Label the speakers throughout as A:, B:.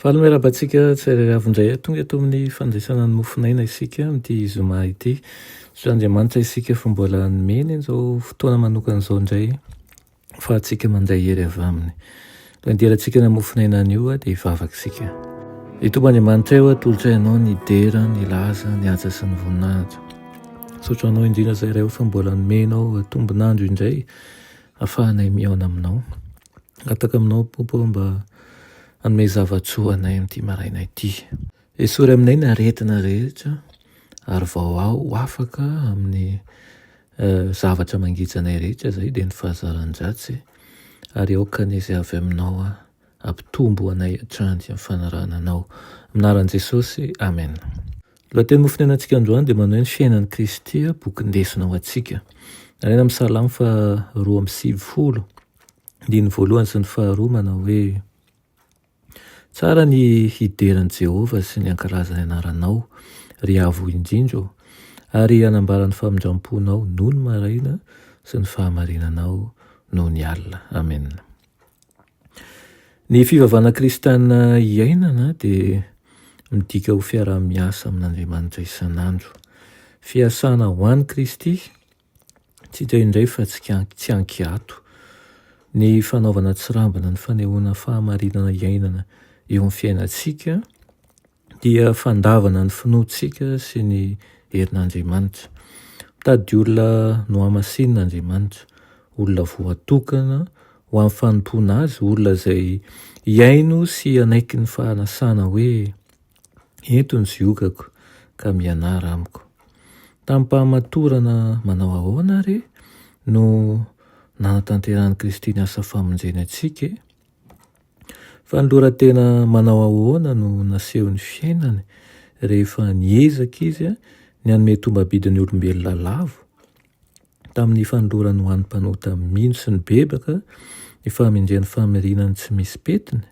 A: Fahalamerabantsika tsirairavindray tonga eto amin'ny fandraisana ny mofinaina isika amin'ity zoma ity. So Andriamanitra isika fa mbola nomeny izao fotoana manokana izao indray fa atsika mandray hery avy aminy. Andirantsika ny mofinaina an'io dia hivavaka isika. Itombo Andriamanitra eo atolotra ianao ny dera, ny laza, ny atsa sy ny voninahitra. Saotra anao indrindra izay iray fa mbola nomenao tombonandro indray ahafahanay miaona aminao. Ataka aminao Pompo mba anome zavatsoa anay amin'ity maraina ity. Esory aminay ny aretina rehetra ary vao ao afaka amin'ny zavatra mangitsanay rehetra izay dia ny fahazaran-dratsy ary aoka an'izy avy aminao ampitombo anay hatrany amin'ny fanarahana anao. Aminaran'i Jesosy, amen. Lohateny mofinainantsika androany dia manao hoe ny fiainan'i Kristy boky ndesina ho antsika. Alaina amin'ny Salamo 2:7, diny voalohany sy ny faharoa manao hoe: tsara ny hideran'i Jehovah sy ny ankalazany anaranao, ry avo indrindro, ary anambarany famindramponao noho ny maraina sy ny fahamarinanao noho ny alina. Amen. Ny fivavahana kristianina iainana dia midika ho fiarah-miasa amin'Andriamanitra isan'andro. Fiasana ho an'i Kristy, tsy indray indray fa tsy ankiato. Ny fanaovana tsirambina ny fanehoana fahamarinana iainana eo amin'ny fiainantsika dia fandavana ny finoantsika sy ny herin'Andriamanitra. Mitady olona no hamasin'Andriamanitra, olona voatokana ho amin'ny fanompoana azy, olona izay hiaino sy hanaiky ny fahanasana hoe eto ny ziokako ka mianara amiko. Tamin'ny mpahamatorana manao ahoana re no nanatanterahani Kristy ny asa famonjeny antsika? Fa ny lohatena manao ahoana no naseho ny fiainany rehefa niezaka izy ny hanome tombabidin'ny olombelona lavo tamin'ny fanolorany ho an'ny mpanota mino sy ny bebaka ny fahamendren'ny fahamarinany tsy misy petiny.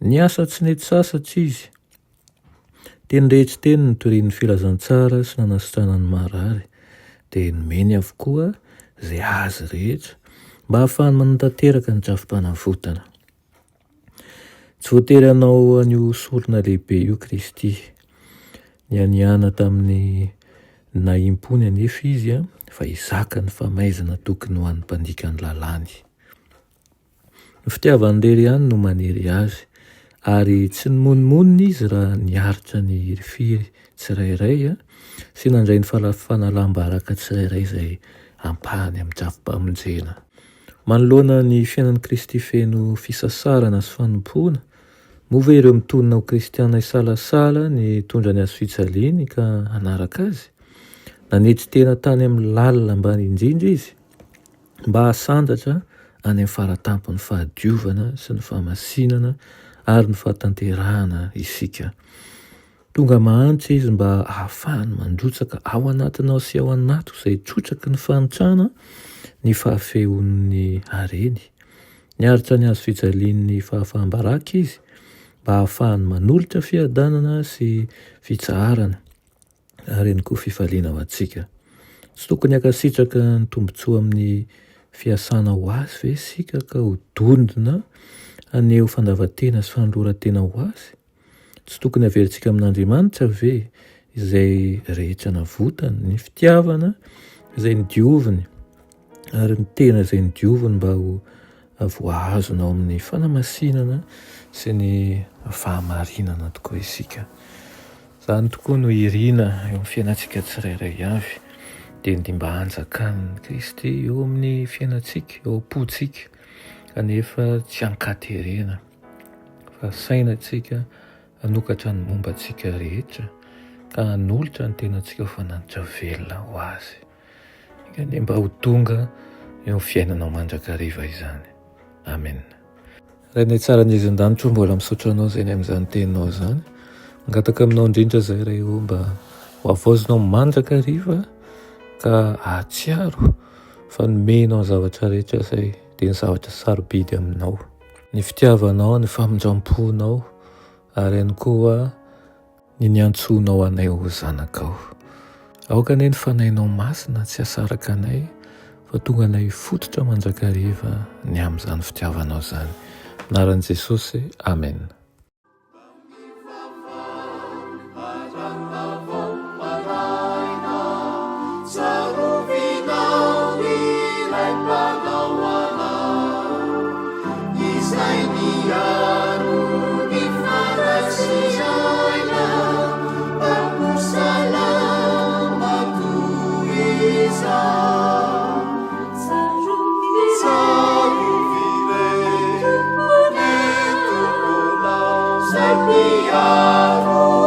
A: Niasa tsy nety sasatra izy. Teny rehetra teny ny torian'ny filazantsara sy nanasitrana ny marary dia nomeny avokoa izay azy rehetra mba ahafahany manantanteraka ny drafim-panavotana. Tsy voatery hanao an'io sorona lehibe io Kristy. Nianiana tamin'ny naimpony anefa izy fa hizaka ny famaizana tokony ho an'ny mpandika ny lalàny. Ny fitiavany irery ihany no manery azy ary tsy nomononmonina izy raha niaritra ny hirifiry tsirairay sy nandray ny fanalam-baraka tsirairay izay ampahany amin'ny drafim-pamonjena. Manoloana ny fiainan'i Kristy feno fisasarana sy fanompoana, mova ireo mitonona ho kristiana isalasala ny tondra ny azo fijaliany ka hanaraka azy. Nanetry tena tany amin'ny lalina ambany indrindra izy mba hasandratra any amin'ny faratampon'ny fahadiovana sy ny fahamasinana ary ny fahatanterahana isika. Tonga mahantra izy mba ahafahany mandrotsaka ao anatinao sy ao anatiko izay trotraky ny fanotrana ny fahafehon'ny hareny. Niaritra ny azo fijalian'ny fahafahambaraka izy mba ahafahany manolotra fiadanana sy fitsaharana ary ny koa fifaliana ho antsika. Tsy tokony hankasitraka ny tombontsoa amin'ny fiasana ho azy ve isika ka ho dondona aneho fandavan-tena sy fanoloran-tena ho azy? Tsy tokony averintsika amin'Andriamanitra ve izay rehetra navotany, ny fitiavana izay nidioviny ary ny tena izay nidioviny mba ho voahazonao amin'ny fanamasinana sy ny fahamarinana tokoa isika. Izany tokoa no irina eo amin'ny fiainantsika tsirairay avy dia ny mba hanjakan'i Kristy eo amin'ny fiainantsika, eo am-pontsika kanefa tsy hankaterena fa sainantsika hanokatra ny momba antsika rehetra ka hanolotra ny tenantsika fa nanitra velona ho azy. Ny mba ho tonga eo fiainanao mandrakariva izany. Amen. Raha ny tsara ny izin-danitro mbola misaotra anao izay ny amin'izany teninao izany. Mangataka aminao indrindra izay iray mba ho avaozinao mandrakariva ka ahatsiaro fa nomenao ny zavatra rehetra izay dia ny zavatra sarobidy aminao. Ny fitiavanao, ny famindramponao ary ihany koa ny niantsonao anay ho zanakao. aoka ane ny fanahinao masina tsy hasaraka anay fa tonga anay fototra manjakariva ny amin'izany fitiavanao zany. Anaran'i Jesosy, amen.
B: Sarviaro